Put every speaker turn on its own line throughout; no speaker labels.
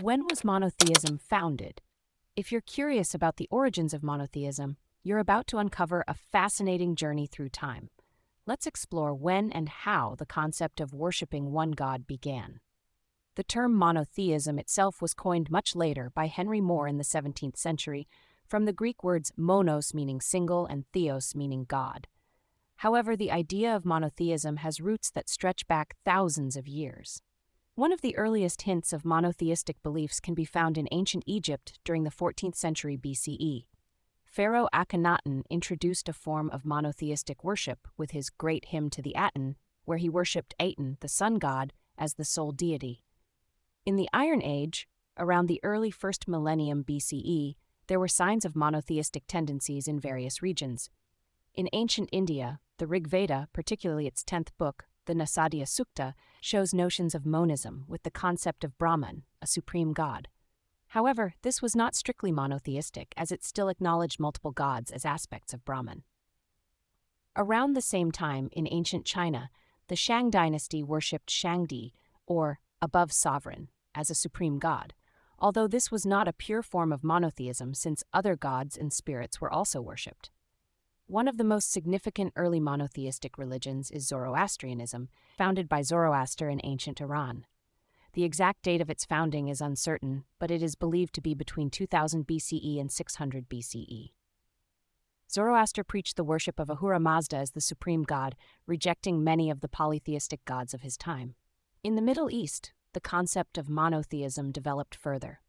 When was monotheism founded? If you're curious about the origins of monotheism, you're about to uncover a fascinating journey through time. Let's explore when and how the concept of worshiping one God began. The term monotheism itself was coined much later by Henry More in the 17th century, from the Greek words monos meaning single and theos meaning God. However, the idea of monotheism has roots that stretch back thousands of years. One of the earliest hints of monotheistic beliefs can be found in ancient Egypt during the 14th century BCE. Pharaoh Akhenaten introduced a form of monotheistic worship with his Great Hymn to the Aten, where he worshipped Aten, the sun god, as the sole deity. In the Iron Age, around the early 1st millennium BCE, there were signs of monotheistic tendencies in various regions. In ancient India, the Rig Veda, particularly its 10th book, the Nasadiya Sukta, shows notions of monism with the concept of Brahman, a supreme god. However, this was not strictly monotheistic, as it still acknowledged multiple gods as aspects of Brahman. Around the same time, in ancient China, the Shang dynasty worshipped Shangdi, or above sovereign, as a supreme god, although this was not a pure form of monotheism since other gods and spirits were also worshipped. One of the most significant early monotheistic religions is Zoroastrianism, founded by Zoroaster in ancient Iran. The exact date of its founding is uncertain, but it is believed to be between 2000 BCE and 600 BCE. Zoroaster preached the worship of Ahura Mazda as the supreme god, rejecting many of the polytheistic gods of his time. In the Middle East, the concept of monotheism developed further.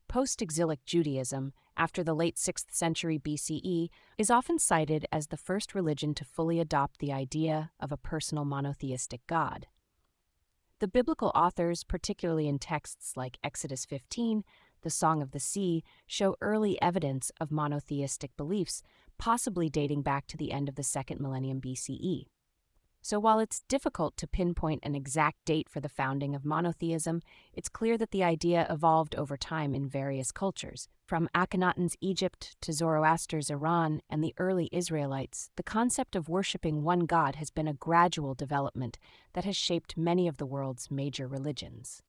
Post-exilic Judaism, after the late 6th century BCE, is often cited as the first religion to fully adopt the idea of a personal monotheistic God. The biblical authors, particularly in texts like Exodus 15, the Song of the Sea, show early evidence of monotheistic beliefs, possibly dating back to the end of the 2nd millennium BCE. So while it's difficult to pinpoint an exact date for the founding of monotheism, it's clear that the idea evolved over time in various cultures. From Akhenaten's Egypt to Zoroaster's Iran and the early Israelites, the concept of worshipping one God has been a gradual development that has shaped many of the world's major religions.